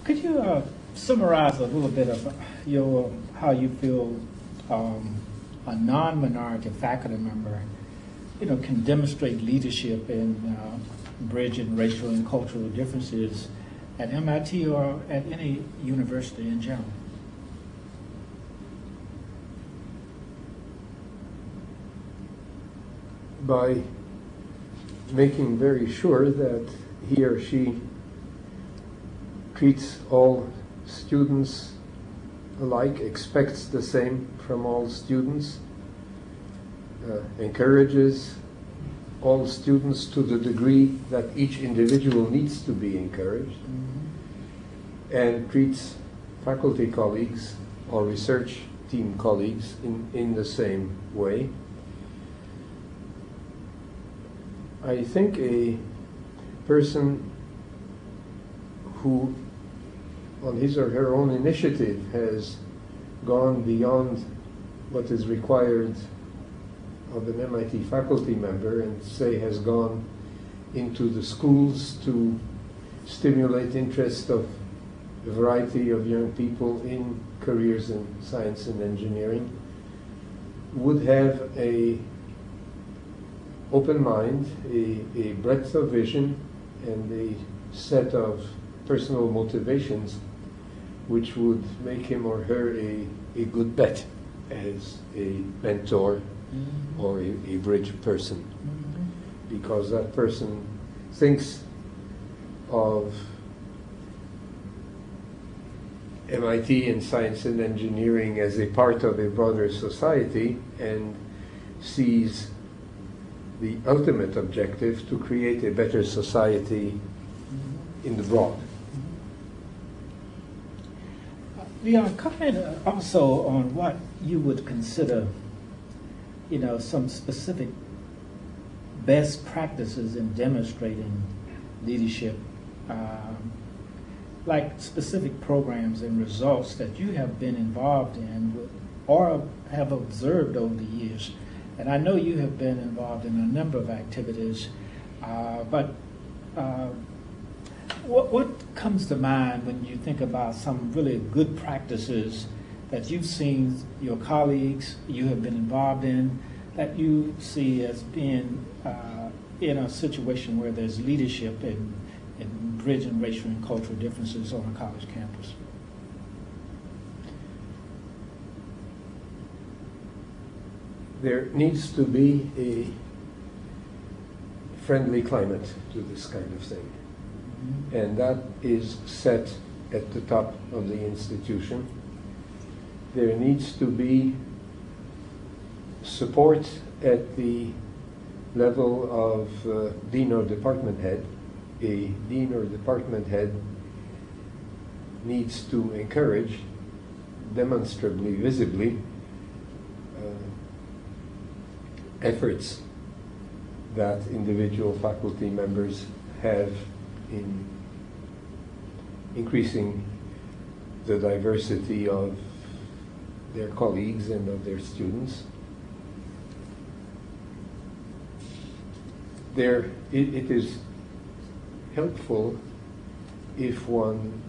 Could you summarize a little bit of how you feel a non-minority faculty member, can demonstrate leadership in bridging racial and cultural differences at MIT or at any university in general? By making very sure that he or she treats all students alike, expects the same from all students, encourages all students to the degree that each individual needs to be encouraged, and treats faculty colleagues or research team colleagues in the same way. I think a person who, on his or her own initiative, has gone beyond what is required of an MIT faculty member and, say, has gone into the schools to stimulate interest of a variety of young people in careers in science and engineering, would have a open mind, a breadth of vision, and a set of personal motivations which would make him or her a good bet as a mentor or a bridge person, because that person thinks of MIT and science and engineering as a part of a broader society and sees the ultimate objective to create a better society in the broad. Comment also on what you would consider, some specific best practices in demonstrating leadership, like specific programs and results that you have been involved in or have observed over the years. And I know you have been involved in a number of activities, but what comes to mind when you think about some really good practices that you've seen your colleagues you have been involved in, that you see as being in a situation where there's leadership in bridging racial and cultural differences on a college campus? There needs to be a friendly climate to this kind of thing. And that is set at the top of the institution. There needs to be support at the level of dean or department head. A dean or department head needs to encourage, demonstrably, visibly, efforts that individual faculty members have in increasing the diversity of their colleagues and of their students. It is helpful if one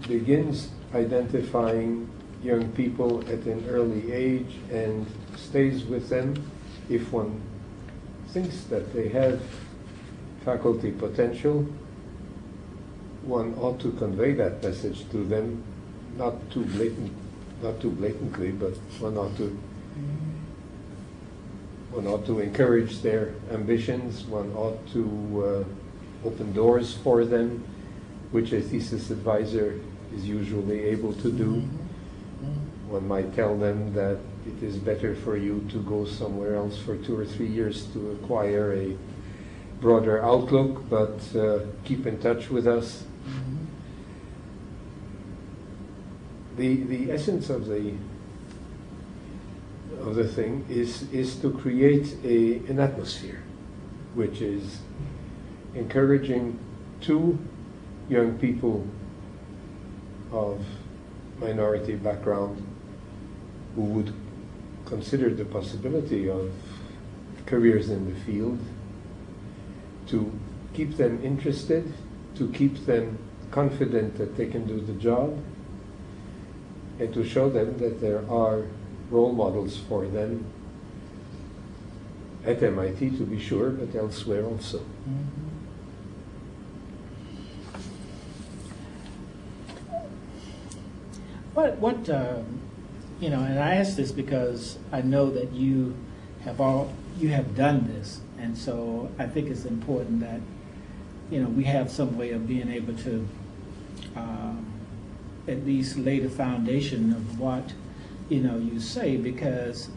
begins identifying young people at an early age and stays with them. If one thinks that they have faculty potential, one ought to convey that message to them, not too blatantly, but one ought to encourage their ambitions. One ought to open doors for them, which a thesis advisor is usually able to do. One might tell them that it is better for you to go somewhere else for 2 or 3 years to acquire a broader outlook, but keep in touch with us. The essence of the thing is to create an atmosphere which is encouraging to young people of minority background who would consider the possibility of careers in the field, to keep them interested, to keep them confident that they can do the job, and to show them that there are role models for them at MIT, to be sure, but elsewhere also. Mm-hmm. What you know, and I ask this because I know that you have done this, and so I think it's important that, you know, we have some way of being able to at least lay the foundation of what, you know, you say, because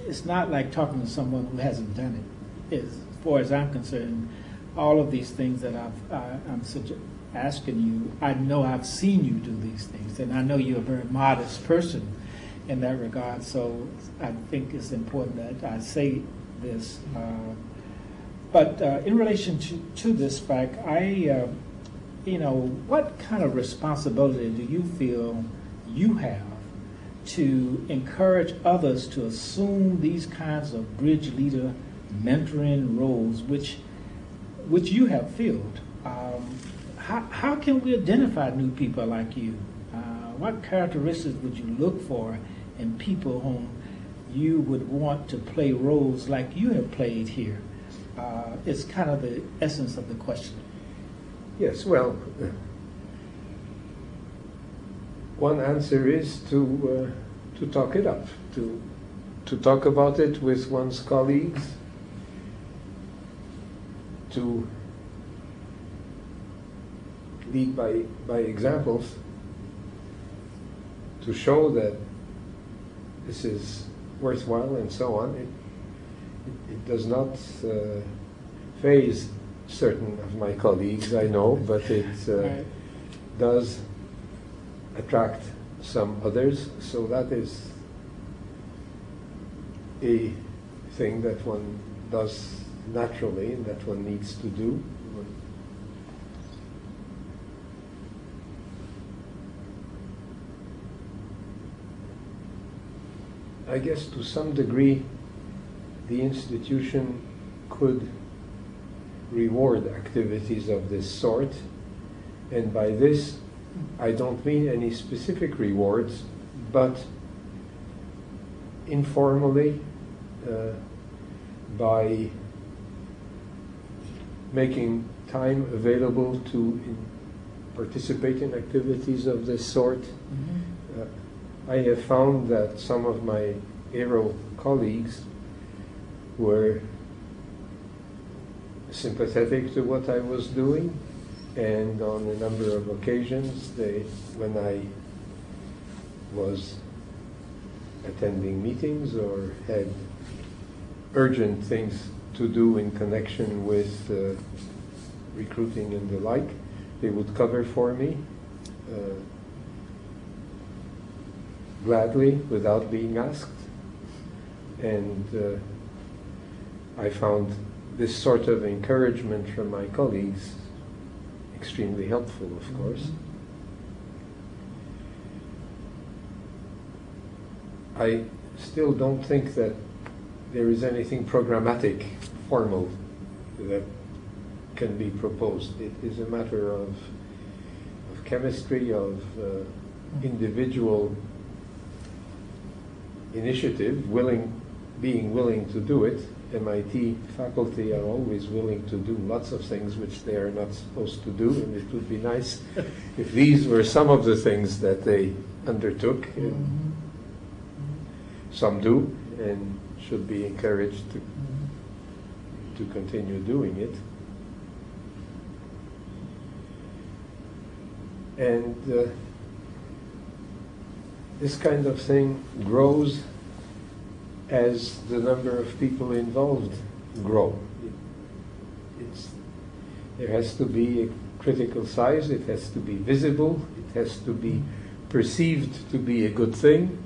it's not like talking to someone who hasn't done it. As far as I'm concerned, all of these things that I'm asking you, I know I've seen you do these things, and I know you're a very modest person in that regard, so I think it's important that I say this. But in relation to this fact, you know, what kind of responsibility do you feel you have to encourage others to assume these kinds of bridge leader mentoring roles, which you have filled? How can we identify new people like you? What characteristics would you look for in people whom you would want to play roles like you have played here? It's kind of the essence of the question. Yes, well, one answer is to talk it up, to talk about it with one's colleagues, to lead by examples, to show that this is worthwhile and so on. It does not faze certain of my colleagues, I know, but it Right. does attract some others. So that is a thing that one does naturally and that one needs to do. I guess to some degree the institution could reward activities of this sort, and by this I don't mean any specific rewards, but informally, by making time available to participate in activities of this sort. Mm-hmm. I have found that some of my aero colleagues were sympathetic to what I was doing, and on a number of occasions, when I was attending meetings or had urgent things to do in connection with recruiting and the like, they would cover for me gladly, without being asked. And I found this sort of encouragement from my colleagues extremely helpful, of course. I still don't think that there is anything programmatic, formal, that can be proposed. It is a matter of chemistry, of individual initiative, being willing to do it. MIT faculty are always willing to do lots of things which they are not supposed to do, and it would be nice if these were some of the things that they undertook. Some do, and should be encouraged to continue doing it. And this kind of thing grows as the number of people involved grow. There has to be a critical size, it has to be visible, it has to be perceived to be a good thing,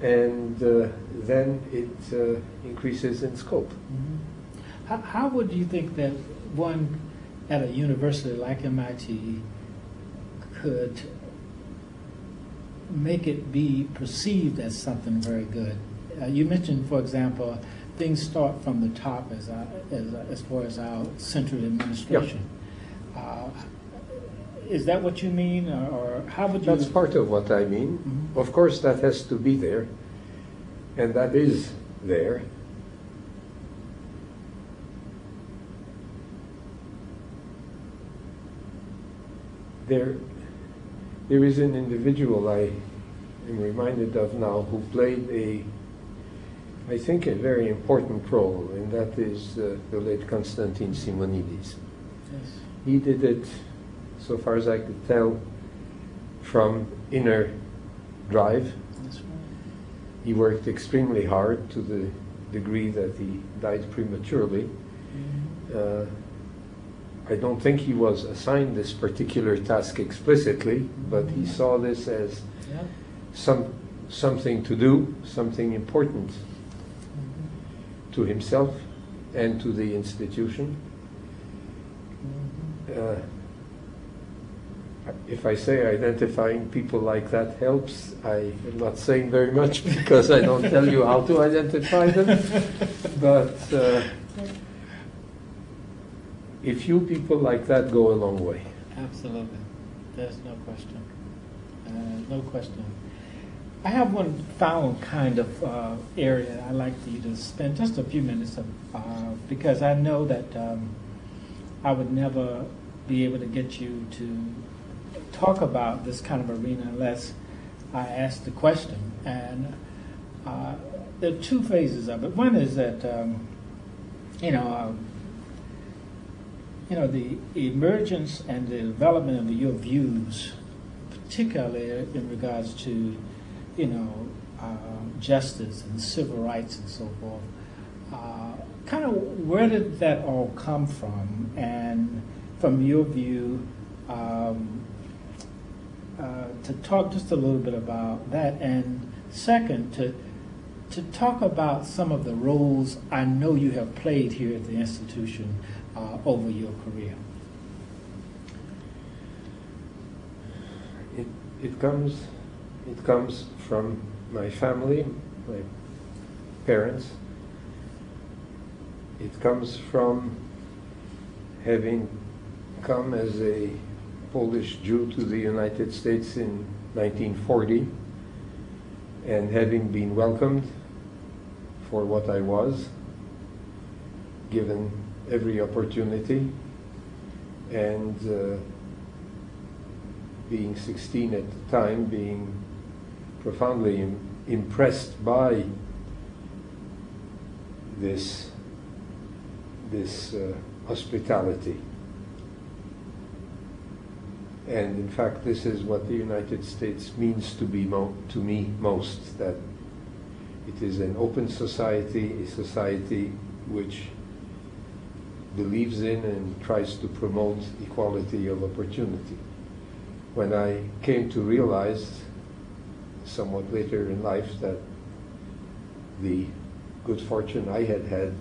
and then it increases in scope. How would you think that one at a university like MIT could make it be perceived as something very good? You mentioned, for example, things start from the top as far as our central administration. is that what you mean, or how would you? That's part of what I mean. Mm-hmm. Of course, that has to be there, and that is there. There is an individual I am reminded of now who played I think, a very important role, and that is the late Constantine Simonides. Yes. He did it, so far as I could tell, from inner drive. That's right. He worked extremely hard to the degree that he died prematurely. Mm-hmm. I don't think he was assigned this particular task explicitly, but he saw this as Yeah. something to do, something important Mm-hmm. to himself and to the institution. Mm-hmm. If I say identifying people like that helps, I am not saying very much because I don't tell you how to identify them. But a few people like that go a long way. Absolutely. There's no question. No question. I have one final kind of area I'd like for you to spend just a few minutes of, because I know that I would never be able to get you to talk about this kind of arena unless I ask the question. And there are two phases of it. One is that, the emergence and the development of your views, particularly in regards to, justice and civil rights and so forth, kind of where did that all come from? And from your view, to talk just a little bit about that. And second, to talk about some of the roles I know you have played here at the institution over your career. It comes from my family, my parents. It comes from having come as a Polish Jew to the United States in 1940 and having been welcomed for what I was, given every opportunity, and being 16 at the time, being profoundly impressed by this hospitality. And in fact, this is what the United States means to me most, that it is an open society, a society which believes in and tries to promote equality of opportunity. When I came to realize, somewhat later in life, that the good fortune I had had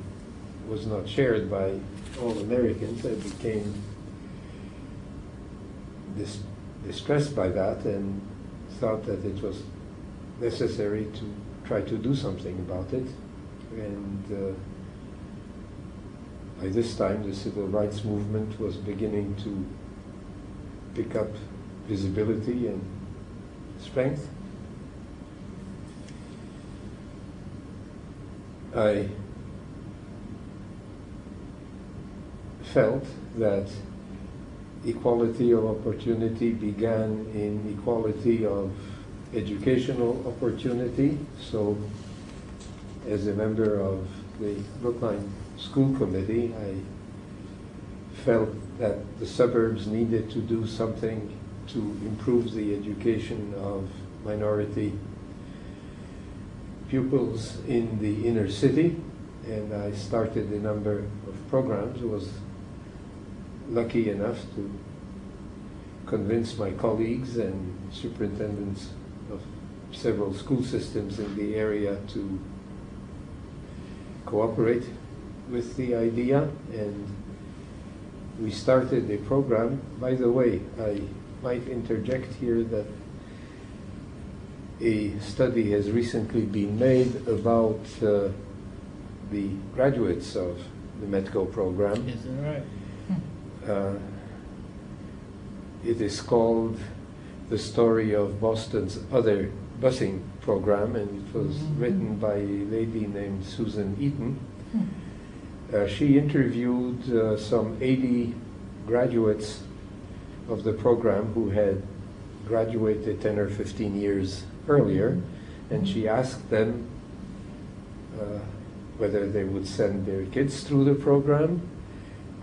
was not shared by all Americans, I became distressed by that and thought that it was necessary to try to do something about it. And by this time, the civil rights movement was beginning to pick up visibility and strength. I felt that equality of opportunity began in equality of educational opportunity. So, as a member of the Brookline School Committee, I felt that the suburbs needed to do something to improve the education of minority pupils in the inner city, and I started a number of programs. I was lucky enough to convince my colleagues and superintendents of several school systems in the area to cooperate with the idea, and we started a program. By the way, I might interject here that a study has recently been made about the graduates of the METCO program. Is that right? it is called The Story of Boston's Other Busing Program, and it was written by a lady named Susan Eaton. She interviewed some 80 graduates of the program who had graduated 10 or 15 years earlier, and she asked them whether they would send their kids through the program,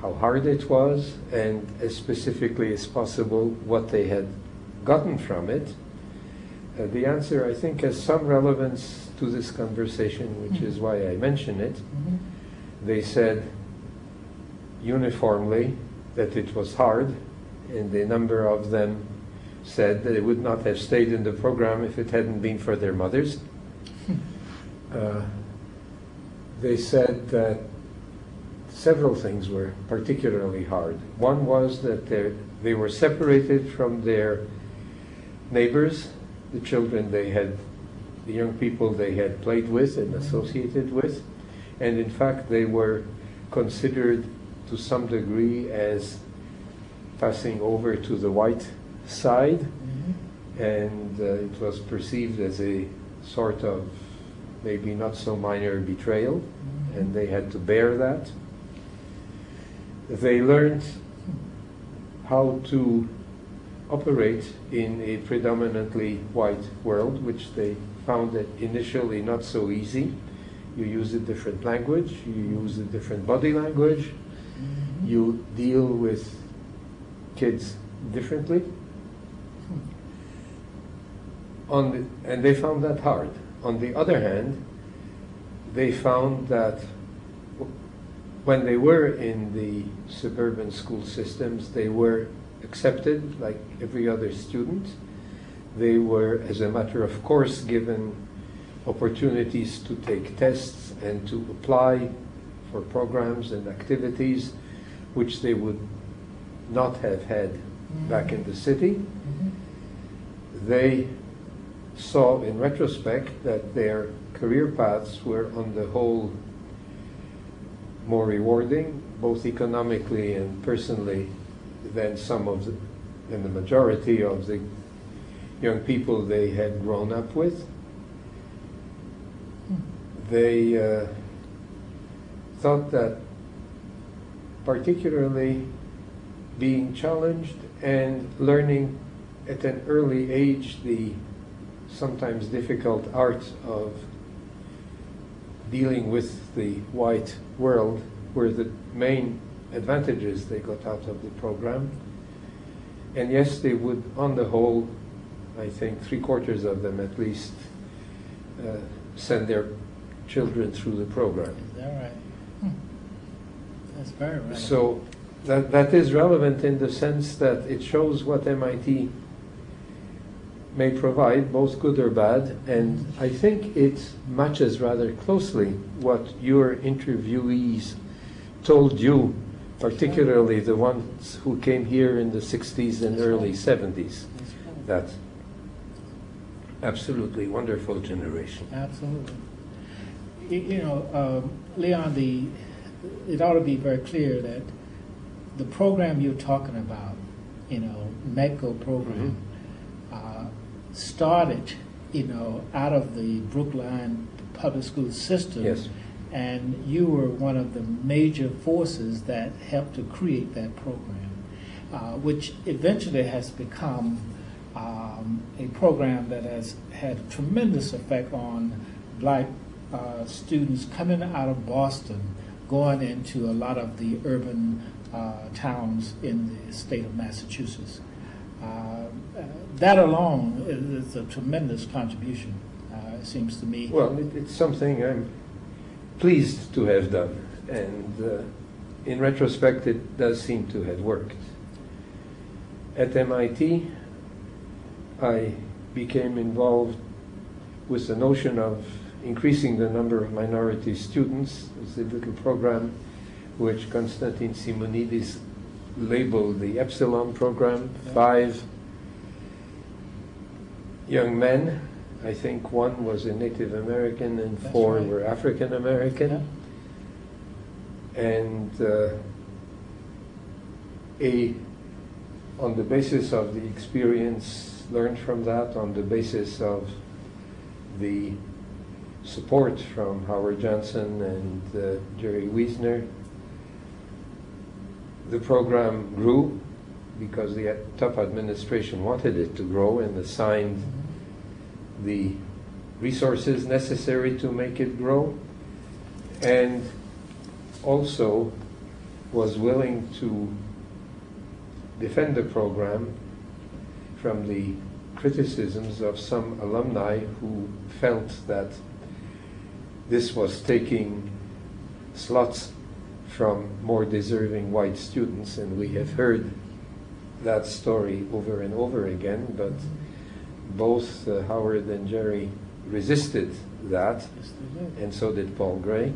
how hard it was, and as specifically as possible what they had gotten from it. The answer, I think, has some relevance to this conversation, which is why I mention it. They said uniformly that it was hard, and a number of them said that they would not have stayed in the program if it hadn't been for their mothers. They said that several things were particularly hard. One was that they were separated from their neighbors, the children they had, the young people they had played with and associated with, and in fact they were considered to some degree as passing over to the white side, and it was perceived as a sort of maybe not so minor betrayal, and they had to bear that. They learned how to operate in a predominantly white world, which they found it initially not so easy. You use a different language, you use a different body language, you deal with kids differently. And they found that hard. On the other hand, they found that when they were in the suburban school systems, they were accepted like every other student. They were, as a matter of course, given opportunities to take tests and to apply for programs and activities which they would not have had back in the city. They saw in retrospect that their career paths were on the whole more rewarding, both economically and personally, than than the majority of the young people they had grown up with. They thought that particularly being challenged and learning at an early age the sometimes difficult art of dealing with the white world were the main advantages they got out of the program. And yes, they would, on the whole, I think 3/4 of them at least, send their children through the program. Is that right? That's very relevant. So that is relevant in the sense that it shows what MIT may provide, both good or bad, and I think it matches rather closely what your interviewees told you, particularly the ones who came here in the 60s and early 70s. That absolutely wonderful generation. Absolutely. Leon, it ought to be very clear that the program you're talking about, MEDCO program, started, out of the Brookline public school system. Yes. And you were one of the major forces that helped to create that program, which eventually has become a program that has had a tremendous effect on black students coming out of Boston, going into a lot of the urban towns in the state of Massachusetts. That alone is a tremendous contribution, it seems to me. Well, it's something I'm pleased to have done, and in retrospect it does seem to have worked. At MIT, I became involved with the notion of increasing the number of minority students. It's a little program which Konstantin Simonidis labeled the Epsilon program. 5 young men, I think one was a Native American and 4 were African American. And a on the basis of the experience learned from that, on the basis of the support from Howard Johnson and Jerry Wiesner, the program grew because the top administration wanted it to grow and assigned the resources necessary to make it grow, and also was willing to defend the program from the criticisms of some alumni who felt that this was taking slots from more deserving white students, and we have heard that story over and over again, but both Howard and Jerry resisted that, and so did Paul Gray.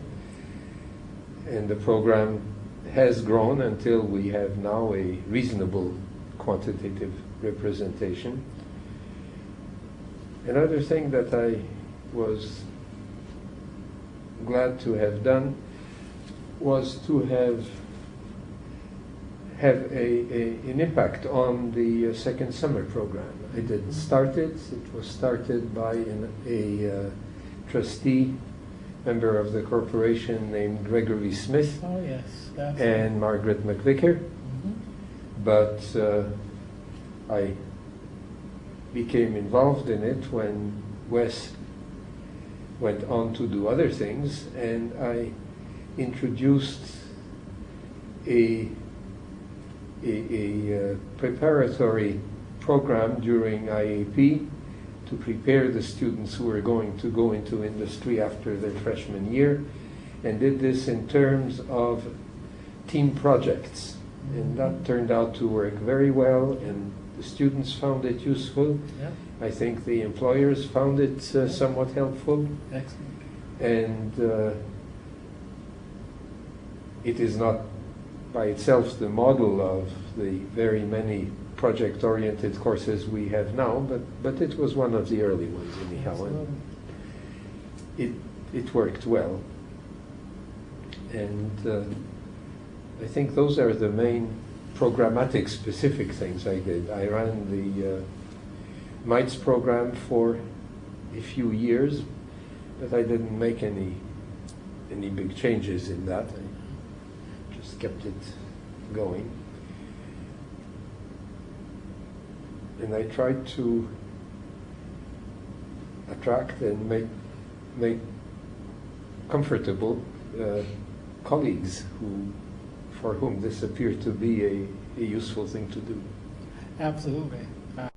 And the program has grown until we have now a reasonable quantitative representation. Another thing that I was glad to have done was to have an impact on the second summer program. I didn't start it. It was started by a trustee, member of the corporation named Gregory Smith. Oh, yes. And Margaret McVicker. But I became involved in it when Wes went on to do other things, and I introduced a preparatory program during IAP to prepare the students who were going to go into industry after their freshman year, and did this in terms of team projects. And that turned out to work very well, and the students found it useful. Yeah. I think the employers found it somewhat helpful. Excellent. And it is not by itself the model of the very many project-oriented courses we have now, but it was one of the early ones anyhow. And it worked well. And I think those are the main programmatic specific things I did. I ran the MITES program for a few years, but I didn't make any big changes in that. I just kept it going. And I tried to attract and make comfortable colleagues for whom this appeared to be a useful thing to do. Absolutely.